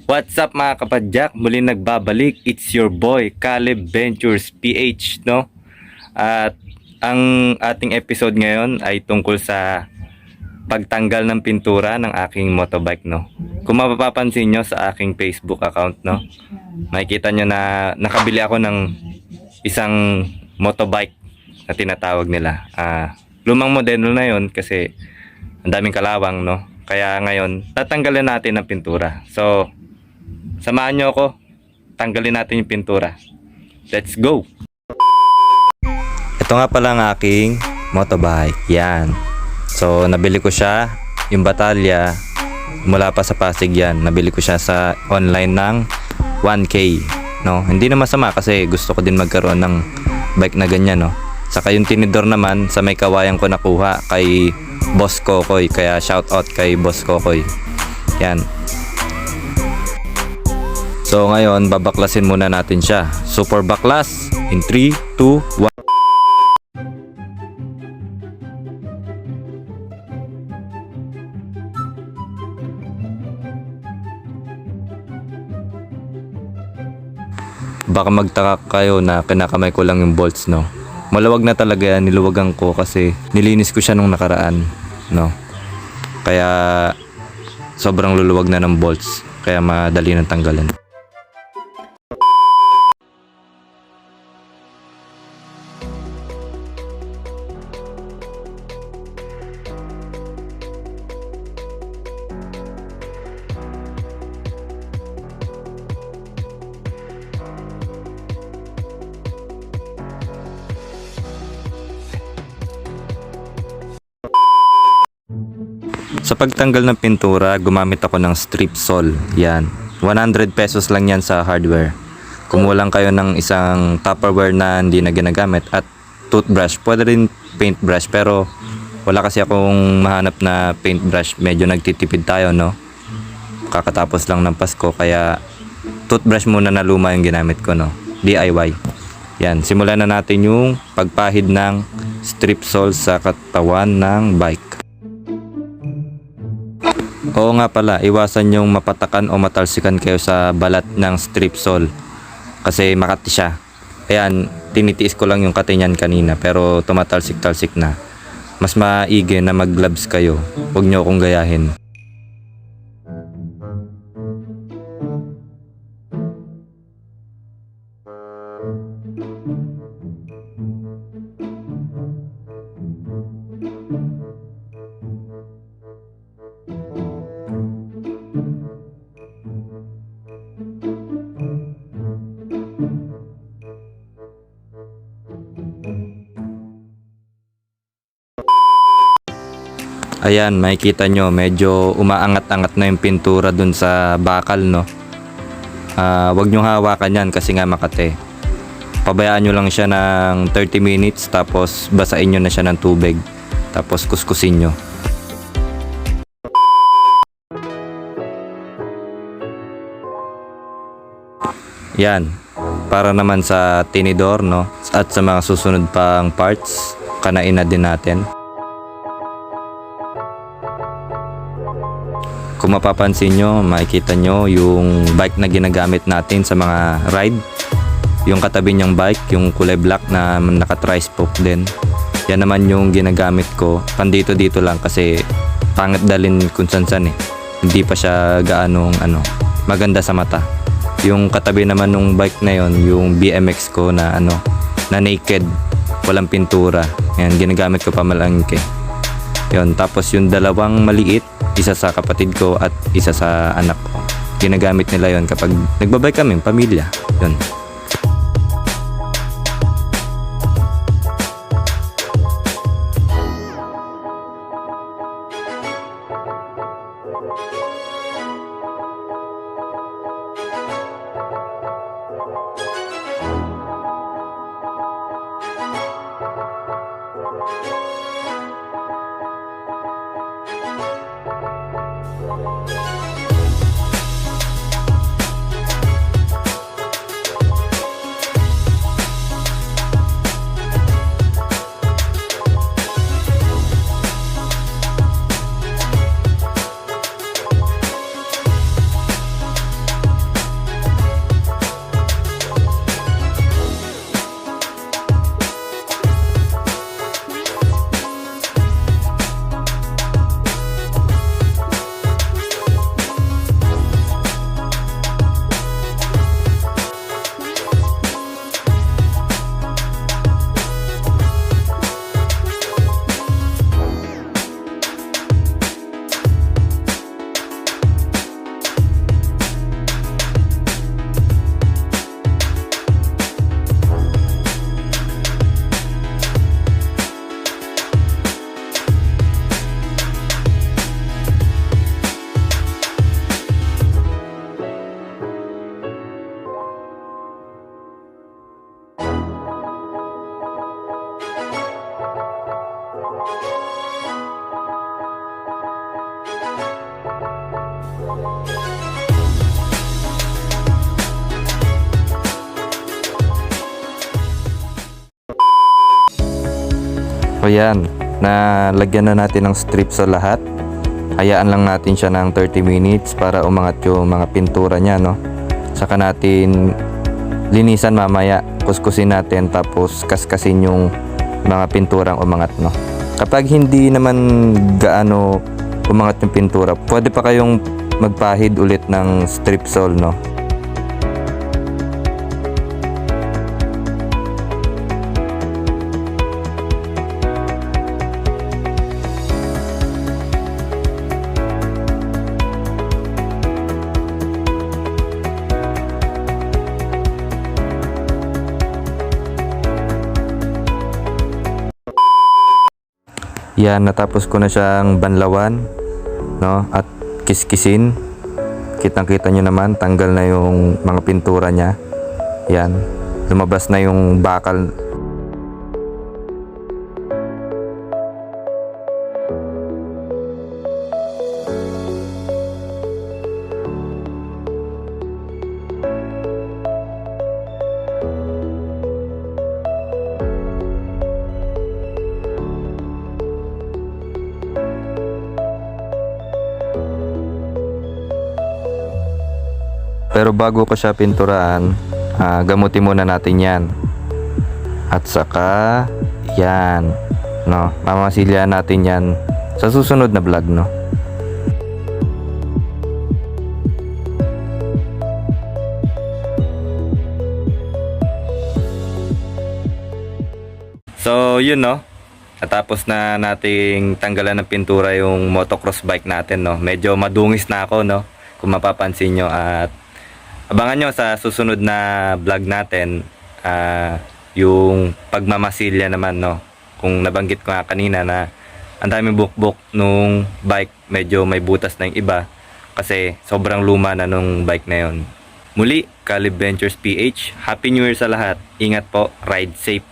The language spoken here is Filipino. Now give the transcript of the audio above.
What's up mga kapadyak? Muli nagbabalik. It's your boy, Caleb Ventures PH, no? At ang ating episode ngayon ay tungkol sa pagtanggal ng pintura ng aking motobike, no? Kung mapapansin nyo sa aking Facebook account, no? Makikita nyo na nakabili ako ng isang motobike na tinatawag nila. Lumang modelo na yon kasi ang daming kalawang, no? Kaya ngayon, tatanggalin natin ang pintura. So, samahan nyo ako. Tanggalin natin yung pintura. Let's go! Ito nga pala ang aking motobike. Yan. So, nabili ko siya. Yung batalya, mula pa sa Pasig yan. Nabili ko siya sa online ng 1K. No? Hindi na masama kasi gusto ko din magkaroon ng bike na ganyan. No? Saka yung tinidor naman sa may kawayan ko nakuha kay Boss Kokoy. Kaya shout out kay Boss Kokoy. Yan. So ngayon, babaklasin muna natin siya. Super baklas in 3, 2, 1. Baka magtaka kayo na kinakamay ko lang yung bolts, no? Malawag na talaga yan, niluwagan ko kasi nilinis ko siya nung nakaraan, no? Kaya sobrang luluwag na ng bolts, kaya madali nang tanggalan. Sa pagtanggal ng pintura, gumamit ako ng strip saw. Yan. 100 pesos lang yan sa hardware. Kumuha lang kayo ng isang Tupperware na hindi na ginagamit at toothbrush. Pwede rin paintbrush pero wala kasi akong mahanap na paintbrush. Medyo nagtitipid tayo, no? Kakatapos lang ng Pasko kaya toothbrush muna na luma yung ginamit ko, no? DIY. Yan. Simulan na natin yung pagpahid ng strip saw sa katawan ng bike. Oo nga pala, iwasan yung mapatakan o matalsikan kayo sa balat ng strip saw kasi makati siya. Ayan, tinitiis ko lang yung kati niyan kanina pero tumatalsik-talsik na. Mas maigi na mag-gloves kayo. Huwag nyo akong gayahin. Ayan, makikita nyo, medyo umaangat-angat na yung pintura dun sa bakal, no? Wag nyo hawakan yan kasi nga makate. Pabayaan nyo lang siya ng 30 minutes tapos basain nyo na siya ng tubig. Tapos kuskusin nyo. Yan, para naman sa tinidor, no? At sa mga susunod pang parts, kanain na din natin. Kung mapapansin nyo, makikita nyo yung bike na ginagamit natin sa mga ride. Yung katabi niyang bike, yung kulay black na naka-tri-spoke din. Yan naman yung ginagamit ko. Pandito-dito lang kasi pangit dalin kung san-san eh. Hindi pa siya gaanong maganda sa mata. Yung katabi naman ng bike na yon, yung BMX ko na na naked, walang pintura. Yan, ginagamit ko pa malangke. Yon, tapos yung dalawang maliit, isa sa kapatid ko at isa sa anak ko. Ginagamit nila yon kapag nagbabike kami, pamilya. Yun. So yan, nalagyan na natin ng strip sa lahat. Hayaan lang natin siya ng 30 minutes para umangat yung mga pintura niya, no. Saka natin linisan mamaya, kuskusin natin tapos kaskasin yung mga pinturang umangat, no. Kapag hindi naman gaano umangat yung pintura, pwede pa kayong magpahid ulit ng strip sole, no. Yan, natapos ko na siyang banlawan, no, at kiskisin. Kitang-kita nyo naman, tanggal na yung mga pintura niya. Yan, lumabas na yung bakal. Pero bago ko siya pinturaan, gamutin muna natin yan. At saka, yan, no, mamasilya natin yan sa susunod na vlog, no. So, yun, no. Natapos na nating tanggalan ng pintura yung motocross bike natin, no. Medyo madungis na ako, no, kung mapapansin nyo. At abangan nyo sa susunod na vlog natin, yung pagmamasilya naman, no. Kung nabanggit ko nga kanina na ang daming bukbok nung bike, medyo may butas na yung iba kasi sobrang luma na nung bike na yon. Muli, Calib Ventures PH, Happy New Year sa lahat. Ingat po, ride safe.